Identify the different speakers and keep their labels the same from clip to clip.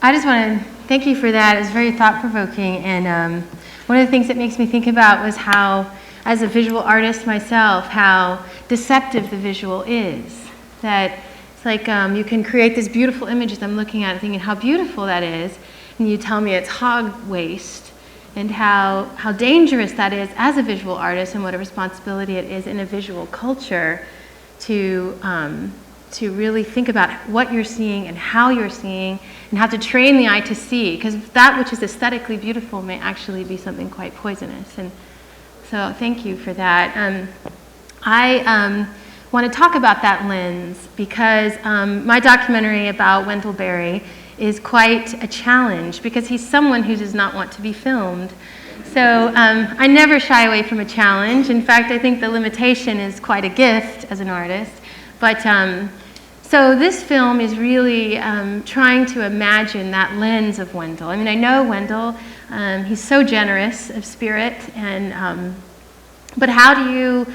Speaker 1: I just want to thank you for that. It was very thought-provoking, and one of the things that makes me think about was how, as a visual artist myself, how deceptive the visual is. That it's like you can create this beautiful image as I'm looking at it, thinking how beautiful that is, and you tell me it's hog waste, and how dangerous that is as a visual artist, and what a responsibility it is in a visual culture to really think about what you're seeing and how you're seeing, and how to train the eye to see, because that which is aesthetically beautiful may actually be something quite poisonous. And so thank you for that. I want to talk about that lens because my documentary about Wendell Berry is quite a challenge, because he's someone who does not want to be filmed. So I never shy away from a challenge. In fact, I think the limitation is quite a gift as an artist. But so this film is really trying to imagine that lens of Wendell. I mean, I know Wendell, he's so generous of spirit, and but how do you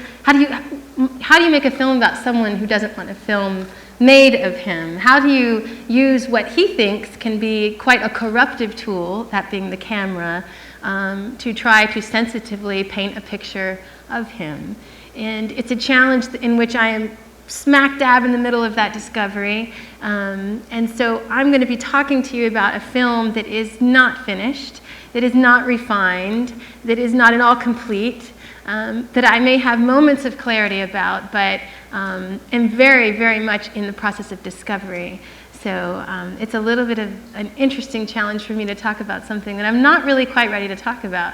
Speaker 1: make a film about someone who doesn't want a film made of him? How do you use what he thinks can be quite a corruptive tool, that being the camera, to try to sensitively paint a picture of him? And it's a challenge in which I am smack dab in the middle of that discovery. And so I'm going to be talking to you about a film that is not finished, that is not refined, that is not at all complete, that I may have moments of clarity about, but am very, very much in the process of discovery. So it's a little bit of an interesting challenge for me to talk about something that I'm not really quite ready to talk about,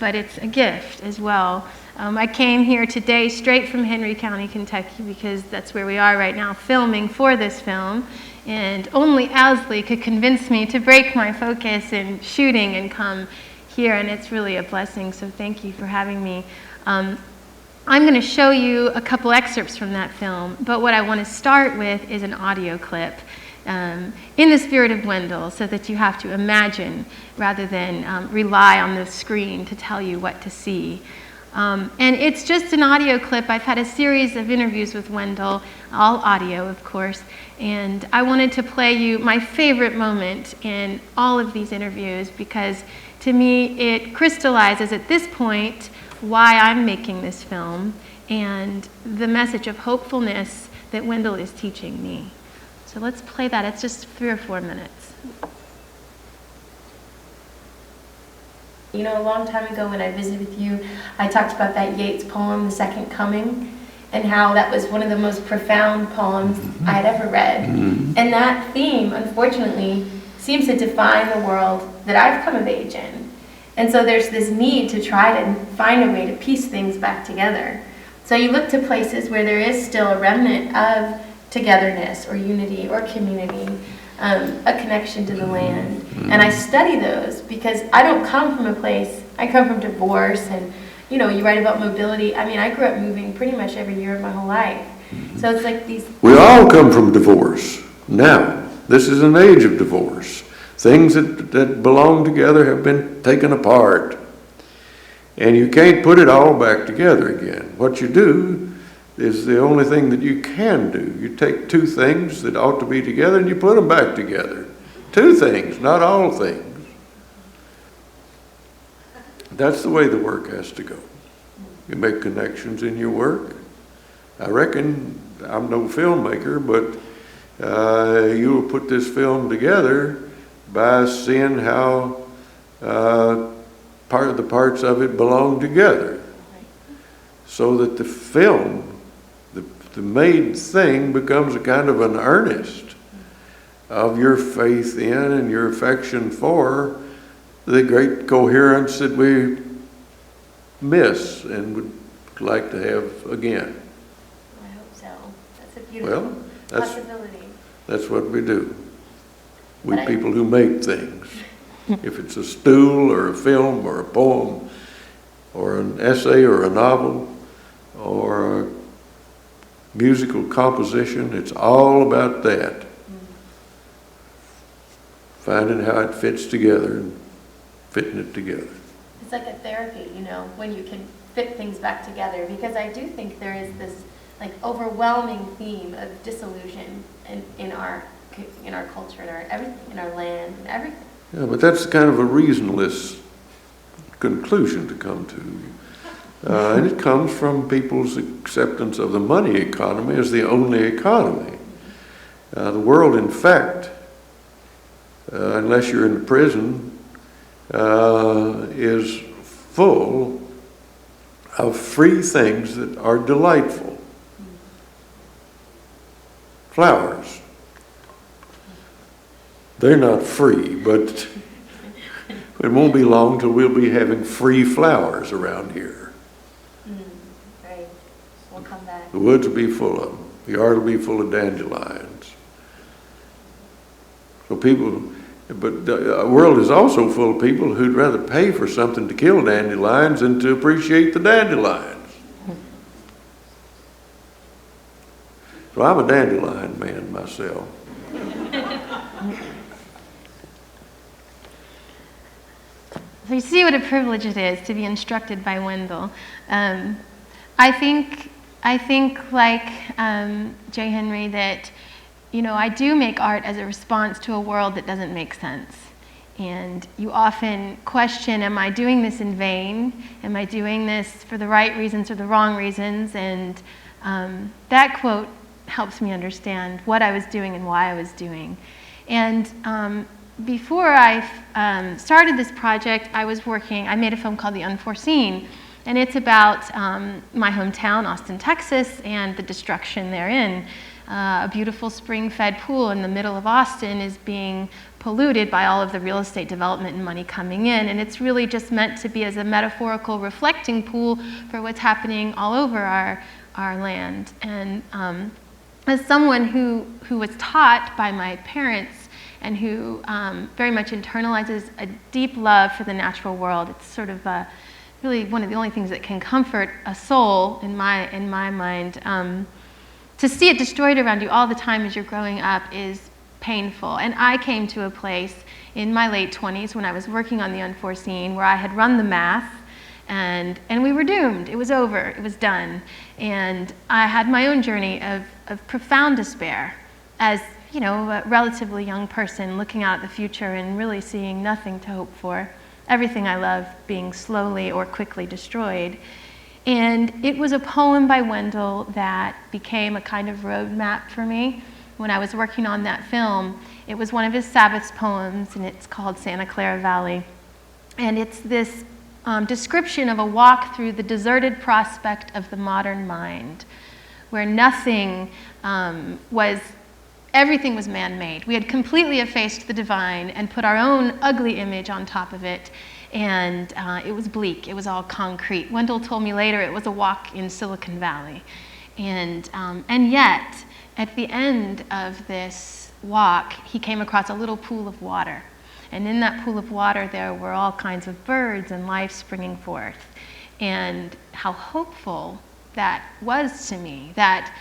Speaker 1: but it's a gift as well. I came here today straight from Henry County, Kentucky, because that's where we are right now filming for this film, and only Owsley could convince me to break my focus in shooting and come here, and it's really a blessing, so thank you for having me. I'm going to show you a couple excerpts from that film, but what I want to start with is an audio clip in the spirit of Wendell, so that you have to imagine rather than rely on the screen to tell you what to see. And it's just an audio clip. I've had a series of interviews with Wendell, all audio, of course, and I wanted to play you my favorite moment in all of these interviews, because to me it crystallizes at this point why I'm making this film and the message of hopefulness that Wendell is teaching me. So let's play that. It's just 3 or 4 minutes.
Speaker 2: You know, a long time ago when I visited with you, I talked about that Yeats poem, The Second Coming, and how that was one of the most profound poems I had ever read. And that theme, unfortunately, seems to define the world that I've come of age in. And so there's this need to try to find a way to piece things back together. So you look to places where there is still a remnant of togetherness or unity or community, a connection to the land. And I study those because I don't come from a place, I come from divorce, and you know, you write about mobility. I mean, I grew up moving pretty much every year of my whole life. So it's like these...
Speaker 3: We all come from divorce. Now, this is an age of divorce. Things that belong together have been taken apart. And you can't put it all back together again. What you do is the only thing that you can do. You take two things that ought to be together and you put them back together. Two things, not all things. That's the way the work has to go. You make connections in your work. I reckon, I'm no filmmaker, but you'll put this film together by seeing how part of the parts of it belong together. So that the film, the made thing, becomes a kind of an earnest of your faith in and your affection for the great coherence that we miss and would like to have again.
Speaker 2: I hope so. That's a beautiful possibility.
Speaker 3: That's what we do. We people who make things. If it's a stool or a film or a poem or an essay or a novel or a musical composition, it's all about that. Finding how it fits together and fitting it together.
Speaker 2: It's like a therapy, you know, when you can fit things back together, because I do think there is this like overwhelming theme of disillusion in our in our culture, in our everything, in our land, and everything.
Speaker 3: Yeah, but that's kind of a reasonless conclusion to come to. And it comes from people's acceptance of the money economy as the only economy. The world, in fact, unless you're in prison, is full of free things that are delightful. Flowers. They're not free, but it won't be long till we'll be having free flowers around here.
Speaker 2: Right. We'll come back.
Speaker 3: The woods will be full of them. The yard will be full of dandelions. So but the world is also full of people who'd rather pay for something to kill dandelions than to appreciate the dandelions. So I'm a dandelion man myself.
Speaker 1: So you see what a privilege it is to be instructed by Wendell. I think like J. Henry that, I do make art as a response to a world that doesn't make sense. And you often question, am I doing this in vain? Am I doing this for the right reasons or the wrong reasons? And that quote helps me understand what I was doing and why I was doing. And before I started this project, I made a film called The Unforeseen. And it's about my hometown, Austin, Texas, and the destruction therein. A beautiful spring-fed pool in the middle of Austin is being polluted by all of the real estate development and money coming in. And it's really just meant to be as a metaphorical reflecting pool for what's happening all over our land. And as someone who was taught by my parents and who very much internalizes a deep love for the natural world, it's sort of really one of the only things that can comfort a soul in my mind. To see it destroyed around you all the time as you're growing up is painful. And I came to a place in my late 20s when I was working on The Unforeseen where I had run the math and we were doomed. It was over. It was done. And I had my own journey of profound despair as, a relatively young person looking out at the future and really seeing nothing to hope for. Everything I love being slowly or quickly destroyed. And it was a poem by Wendell that became a kind of roadmap for me when I was working on that film. It was one of his Sabbaths poems, and it's called Santa Clara Valley. And it's this description of a walk through the deserted prospect of the modern mind, where everything was man-made. We had completely effaced the divine and put our own ugly image on top of it. And it was bleak. It was all concrete. Wendell told me later it was a walk in Silicon Valley. And yet, at the end of this walk, he came across a little pool of water. And in that pool of water, there were all kinds of birds and life springing forth. And how hopeful that was to me, that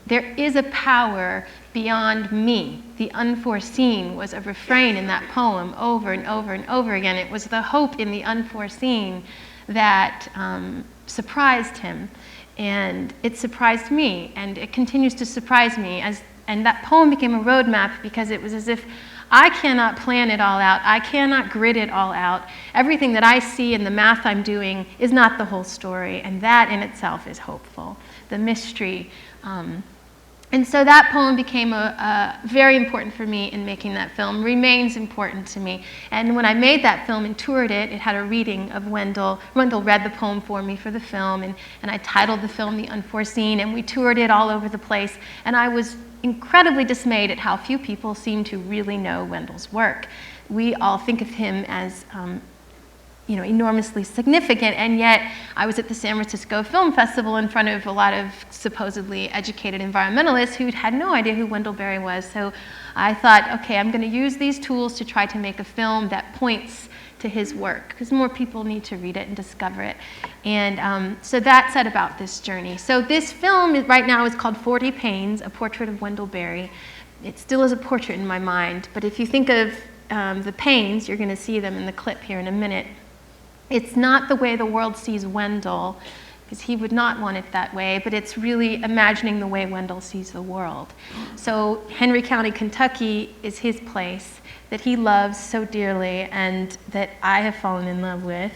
Speaker 1: there is a power beyond me. The unforeseen was a refrain in that poem over and over and over again. It was the hope in the unforeseen that surprised him. And it surprised me, and it continues to surprise me. And that poem became a roadmap because it was as if I cannot plan it all out. I cannot grid it all out. Everything that I see in the math I'm doing is not the whole story, and that in itself is hopeful. The mystery. And so that poem became very important for me in making that film, remains important to me. And when I made that film and toured it, it had a reading of Wendell. Wendell read the poem for me for the film, and I titled the film The Unforeseen, and we toured it all over the place. And I was incredibly dismayed at how few people seem to really know Wendell's work. We all think of him as enormously significant, and yet I was at the San Francisco Film Festival in front of a lot of supposedly educated environmentalists who had no idea who Wendell Berry was. So I thought, okay, I'm going to use these tools to try to make a film that points to his work, because more people need to read it and discover it. And so that said about this journey. So this film right now is called 40 Pains, A Portrait of Wendell Berry. It still is a portrait in my mind, but if you think of the pains, you're going to see them in the clip here in a minute. It's not the way the world sees Wendell because he would not want it that way, but it's really imagining the way Wendell sees the world. So Henry County, Kentucky is his place that he loves so dearly and that I have fallen in love with.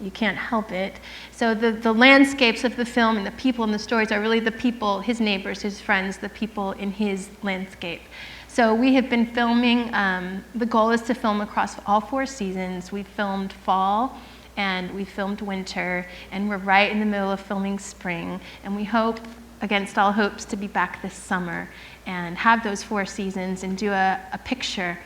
Speaker 1: You can't help it. So the landscapes of the film and the people in the stories are really the people, his neighbors, his friends, the people in his landscape. So we have been filming, the goal is to film across all 4 seasons. We filmed fall and we filmed winter, and we're right in the middle of filming spring, and we hope, against all hopes, to be back this summer and have those 4 seasons and do a picture.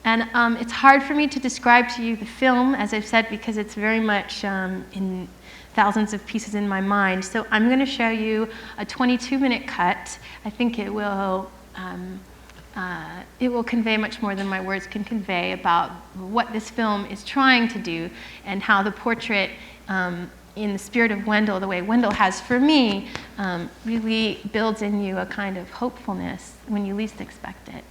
Speaker 1: And it's hard for me to describe to you the film, as I've said, because it's very much in thousands of pieces in my mind. So I'm going to show you a 22-minute cut. I think it will convey much more than my words can convey about what this film is trying to do and how the portrait, in the spirit of Wendell, the way Wendell has for me, really builds in you a kind of hopefulness when you least expect it.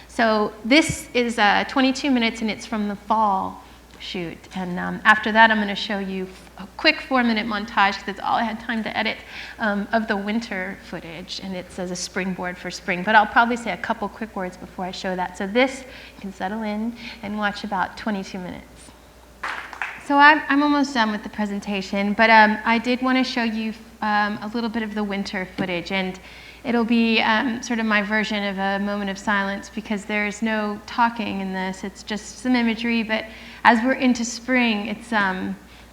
Speaker 1: So this is 22 minutes, and it's from the fall shoot. And after that, I'm going to show you a quick 4-minute montage, because that's all I had time to edit, of the winter footage. And it's as a springboard for spring. But I'll probably say a couple quick words before I show that. So this, you can settle in and watch about 22 minutes. So I'm almost done with the presentation, but I did want to show you a little bit of the winter footage. And it'll be sort of my version of a moment of silence, because there's no talking in this. It's just some imagery. But as we're into spring, it's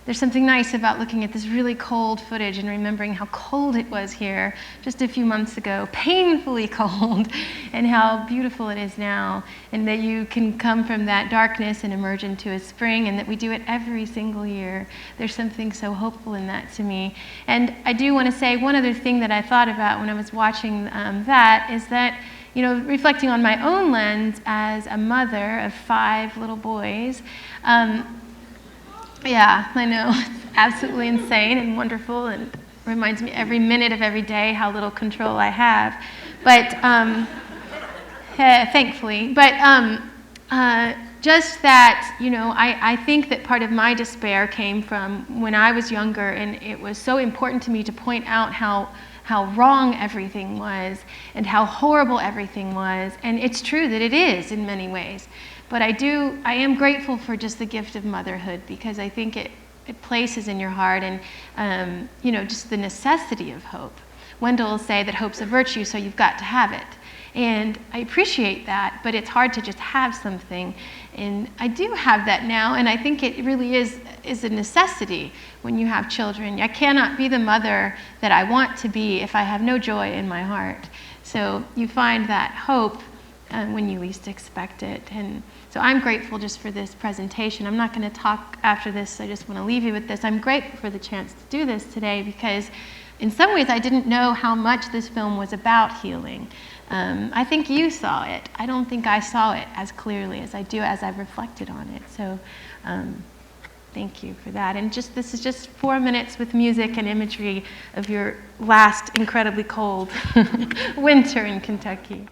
Speaker 1: there's something nice about looking at this really cold footage and remembering how cold it was here just a few months ago, painfully cold, and how beautiful it is now, and that you can come from that darkness and emerge into a spring, and that we do it every single year. There's something so hopeful in that to me. And I do want to say one other thing that I thought about when I was watching that is that, you know, reflecting on my own lens as a mother of 5 little boys, yeah, I know, it's absolutely insane and wonderful, and reminds me every minute of every day how little control I have. But thankfully, but just that, you know, I think that part of my despair came from when I was younger, and it was so important to me to point out how wrong everything was and how horrible everything was. And it's true that it is in many ways. But I am grateful for just the gift of motherhood, because I think it places in your heart and, you know, just the necessity of hope. Wendell will say that hope's a virtue, so you've got to have it. And I appreciate that, but it's hard to just have something. And I do have that now, and I think it really is a necessity when you have children. I cannot be the mother that I want to be if I have no joy in my heart. So you find that hope when you least expect it. And so I'm grateful just for this presentation. I'm not going to talk after this. I just want to leave you with this. I'm grateful for the chance to do this today, because in some ways I didn't know how much this film was about healing. I think you saw it. I don't think I saw it as clearly as I do as I've reflected on it. So thank you for that. And this is just 4 minutes with music and imagery of your last incredibly cold winter in Kentucky.